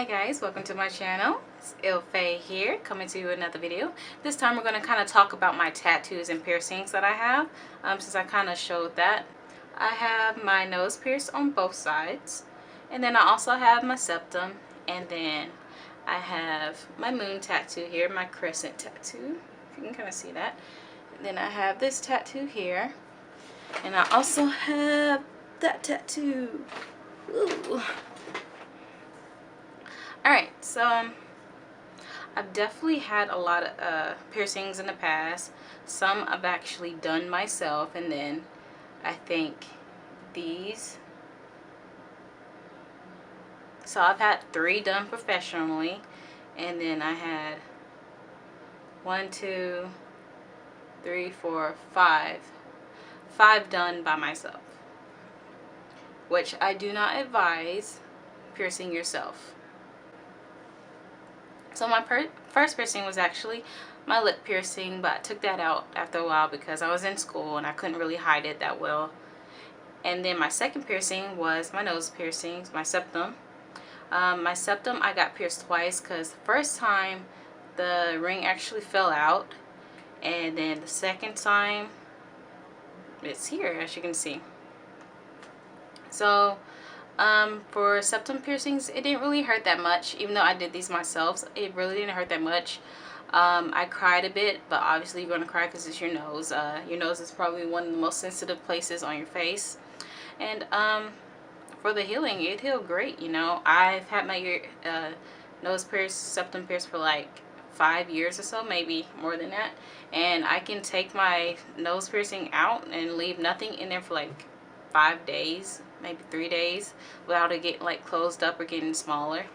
guys, welcome to my channel. It's Ilfay here, coming to you with another video. This time we're going to kind of talk about my tattoos and piercings that I have, since I kind of showed that. I have my nose pierced on both sides, and then I also have my septum, and then I have my moon tattoo here, my crescent tattoo, if you can kind of see that. And then I have this tattoo here, and I also have that tattoo. Ooh. Alright, so I've definitely had a lot of piercings in the past. Some I've actually done myself, and then I think these. So I've had 3 done professionally, and then I had 1, 2, 3, 4, 5 done by myself, which I do not advise piercing yourself. So my first piercing was actually my lip piercing, but I took that out after a while because I was in school and I couldn't really hide it that well. And then my second piercing was my nose piercings, my septum. My septum I got pierced twice because the first time the ring actually fell out, and then the second time it's here, as you can see. So for septum piercings, it didn't really hurt that much, even though I did these myself. It really didn't hurt that much. I cried a bit, but obviously you're going to cry because it's your nose. Your nose is probably one of the most sensitive places on your face. And for the healing, it healed great, you know. I've had my nose pierced, septum pierced for like 5 years or so, maybe more than that. And I can take my nose piercing out and leave nothing in there for like 5 days, maybe 3 days, without it getting like closed up or getting smaller.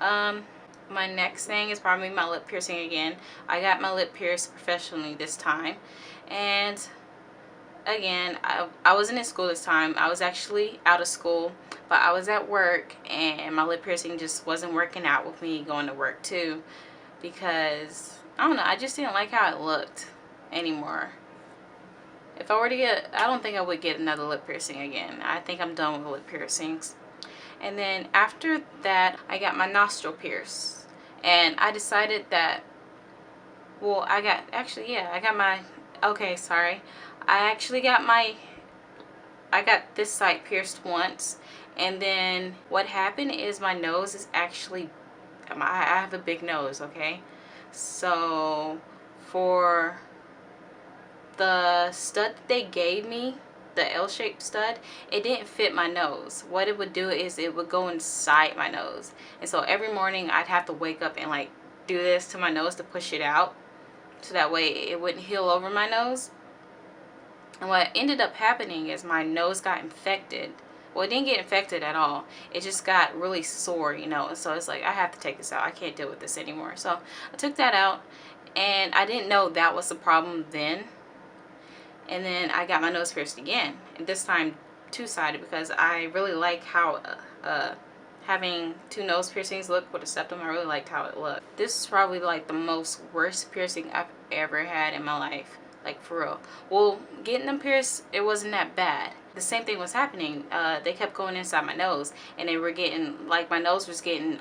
My next thing is probably my lip piercing again. I got my lip pierced professionally this time, and again, I wasn't in school this time. I was actually out of school, but I was at work, and my lip piercing just wasn't working out with me going to work too, because I don't know, I just didn't like how it looked anymore. If I were to get, I don't think I would get another lip piercing again. I think I'm done with lip piercings. And then after that, I got my nostril pierced. And I decided that, well, I got this side pierced once. And then what happened is my nose is actually, I have a big nose, okay? So for the stud that they gave me, the L-shaped stud, it didn't fit my nose. What it would do is it would go inside my nose, and so every morning I'd have to wake up and like do this to my nose to push it out, so that way it wouldn't heal over my nose. And what ended up happening is my nose got infected. Well, it didn't get infected at all. It just got really sore, you know. And so it's like, I have to take this out. I can't deal with this anymore. So I took that out, and I didn't know that was the problem then. And then I got my nose pierced again, and this time 2-sided, because I really like how having 2 nose piercings look with a septum. I really liked how it looked. This is probably like the most worst piercing I've ever had in my life, like for real. Well, getting them pierced, it wasn't that bad. The same thing was happening. They kept going inside my nose, and they were getting, like, my nose was getting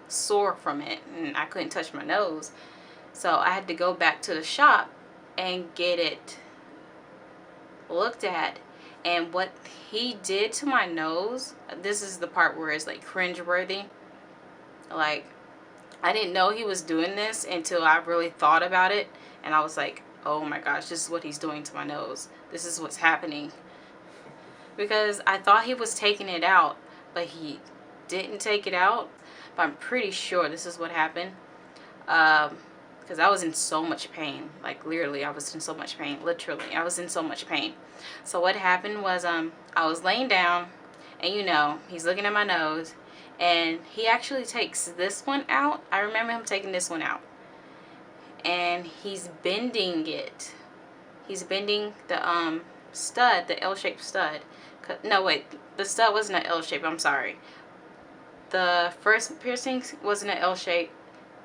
sore from it, and I couldn't touch my nose. So I had to go back to the shop and get it looked at. And what he did to my nose, this is the part where it's like cringeworthy. Like, I didn't know he was doing this until I really thought about it, and I was like, oh my gosh, this is what he's doing to my nose. This is what's happening. Because I thought he was taking it out, but he didn't take it out. But I'm pretty sure this is what happened. Because I was in so much pain. Like, literally, I was in so much pain. Literally, I was in so much pain. So what happened was, I was laying down, and you know, he's looking at my nose, and he actually takes this one out. I remember him taking this one out, and he's bending it. He's bending the stud, the L-shaped stud. No, wait, the stud wasn't an L-shape. I'm sorry. The first piercing wasn't an L-shape.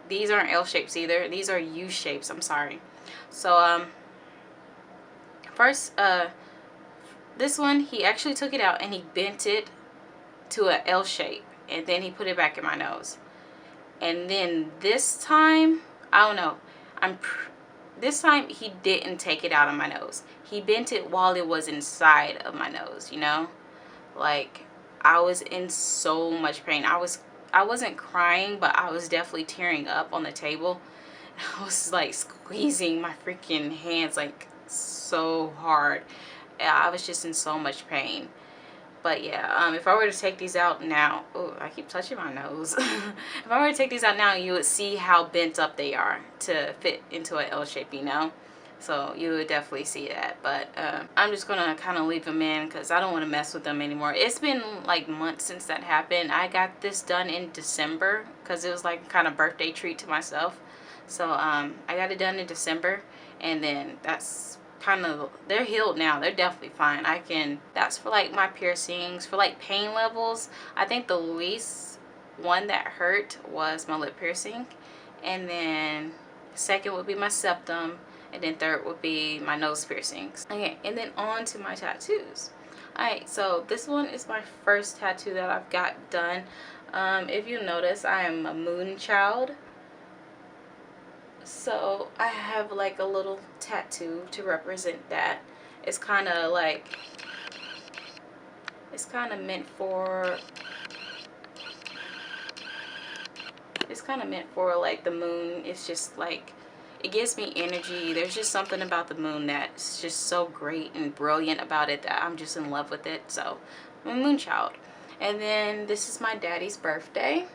These aren't L-shapes either. These are U-shapes. I'm sorry. So first, this one, he actually took it out and he bent it to an L shape, and then he put it back in my nose. And then this time, I don't know, this time he didn't take it out of my nose. He bent it while it was inside of my nose, you know? Like, I was in so much pain. I wasn't crying, but I was definitely tearing up on the table. I was like squeezing my freaking hands like so hard. I was just in so much pain. But yeah, if I were to take these out now, oh, I keep touching my nose. If I were to take these out now, you would see how bent up they are to fit into an L shape, you know? So you would definitely see that. But I'm just going to kind of leave them in because I don't want to mess with them anymore. It's been like months since that happened. I got this done in December because it was like kind of birthday treat to myself. So I got it done in December, and then that's kind of, they're healed now. They're definitely fine. That's for like my piercings. For like pain levels, I think the least one that hurt was my lip piercing, and then second would be my septum, and then third would be my nose piercings. Okay, and then on to my tattoos. Alright, so this one is my first tattoo that I've got done. If you notice, I am a moon child. So I have like a little tattoo to represent that. It's kind of like, it's kind of meant for, like the moon. It's just like, it gives me energy. There's just something about the moon that's just so great and brilliant about it that I'm just in love with it. So I'm a moon child. And then this is my daddy's birthday.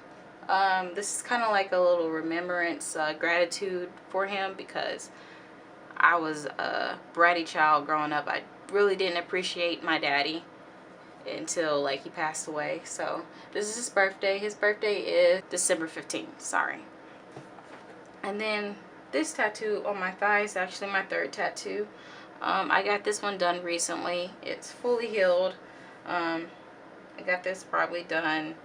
This is kind of like a little remembrance, gratitude for him, because I was a bratty child growing up. I really didn't appreciate my daddy until like he passed away. So this is his birthday. His birthday is December 15th. Sorry. And then this tattoo on my thigh is actually my third tattoo. I got this one done recently. It's fully healed. I got this probably done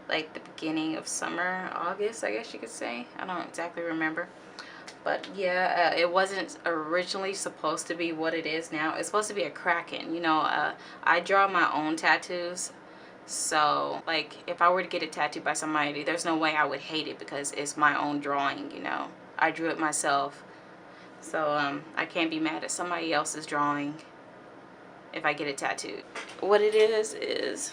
like the beginning of summer, August, I guess you could say. I don't exactly remember. But yeah, it wasn't originally supposed to be what it is now. It's supposed to be a kraken. You know, I draw my own tattoos. So, like, if I were to get it tattooed by somebody, there's no way I would hate it because it's my own drawing, you know. I drew it myself. So, I can't be mad at somebody else's drawing if I get it tattooed. What it is it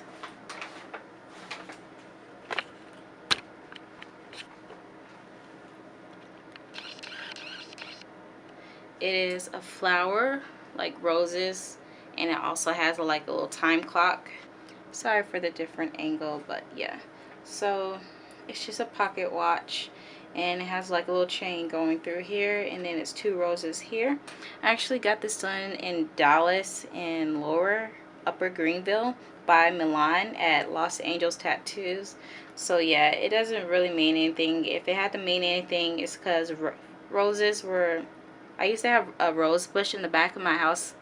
is a flower, like roses, and it also has like a little time clock. Sorry for the different angle, but yeah. So it's just a pocket watch, and it has like a little chain going through here, and then it's 2 roses here. I actually got this done in Dallas in Lower Upper Greenville by Milan at Los Angeles Tattoos. So yeah, it doesn't really mean anything. If it had to mean anything, it's because roses were, I used to have a rose bush in the back of my house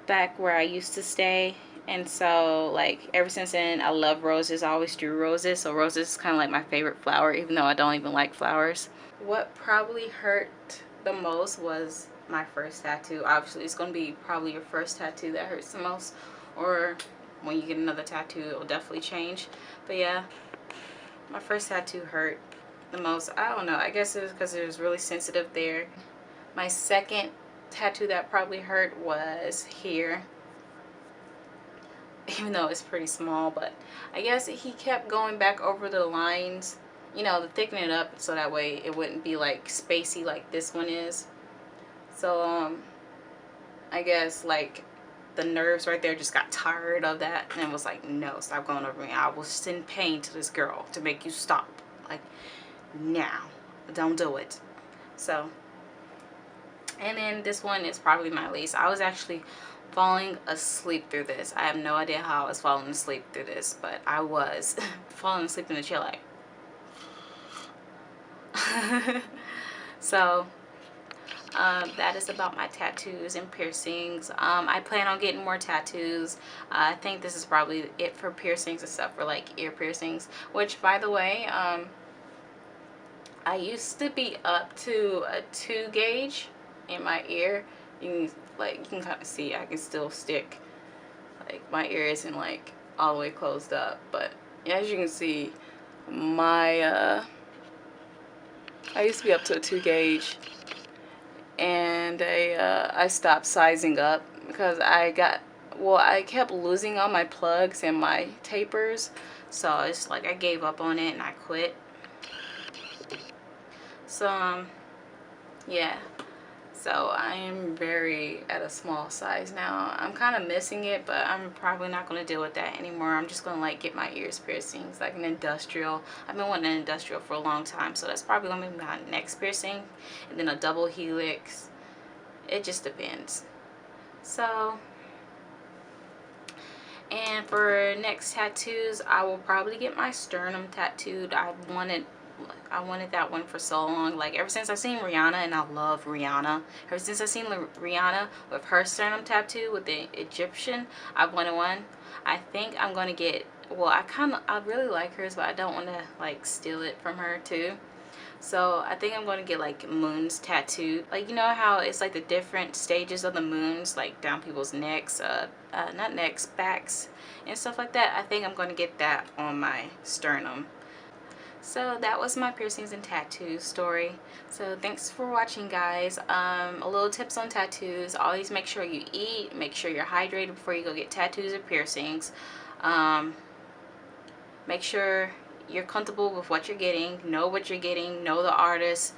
back where I used to stay, and so like ever since then I love roses. I always drew roses, so roses is kind of like my favorite flower, even though I don't even like flowers. What probably hurt the most was my first tattoo. Obviously it's going to be probably your first tattoo that hurts the most, or when you get another tattoo it will definitely change. But yeah, my first tattoo hurt the most. I don't know, I guess it was because it was really sensitive there. My second tattoo that probably hurt was here, even though it's pretty small, but I guess he kept going back over the lines, you know, to thicken it up so that way it wouldn't be like spacey like this one is. So I guess like the nerves right there just got tired of that and was like, no, stop going over me. I will send pain to this girl to make you stop. Like, now, don't do it. So, and then this one is probably my least. I was actually falling asleep through this. I have no idea how I was falling asleep through this, but I was falling asleep in the chair like. So, that is about my tattoos and piercings. I plan on getting more tattoos. I think this is probably it for piercings, except for like ear piercings, which by the way, I used to be up to a 2 gauge in my ear. You can kind of see I can still stick, like my ear isn't like all the way closed up, but as you can see, my I used to be up to a 2 gauge, and I stopped sizing up because I kept losing all my plugs and my tapers, so it's like I gave up on it and I quit. So yeah, so I am very at a small size now. I'm kind of missing it, but I'm probably not going to deal with that anymore. I'm just going to like get my ears piercings, like an industrial. I've been wanting an industrial for a long time, so that's probably going to be my next piercing, and then a double helix. It just depends. So, and for next tattoos, I will probably get my sternum tattooed. I wanted that one for so long. Like ever since I've seen Rihanna, and I love Rihanna. Ever since I've seen Rihanna with her sternum tattoo with the Egyptian, I've wanted one. I think I'm gonna get. Well, I really like hers, but I don't want to like steal it from her too. So I think I'm going to get like moons tattooed. Like, you know how it's like the different stages of the moons, like down people's necks, not necks, backs, and stuff like that. I think I'm going to get that on my sternum. So that was my piercings and tattoos story. So thanks for watching, guys. A little tips on tattoos. Always make sure you eat. Make sure you're hydrated before you go get tattoos or piercings. Make sure you're comfortable with what you're getting. Know what you're getting. Know the artist.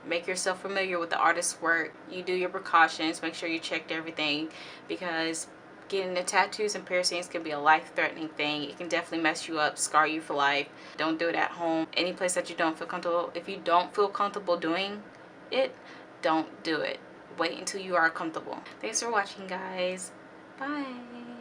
Make yourself familiar with the artist's work. You do your precautions. Make sure you checked everything, because getting the tattoos and piercings can be a life-threatening thing. It can definitely mess you up, scar you for life. Don't do it at home. Any place that you don't feel comfortable. If you don't feel comfortable doing it, don't do it. Wait until you are comfortable. Thanks for watching, guys. Bye.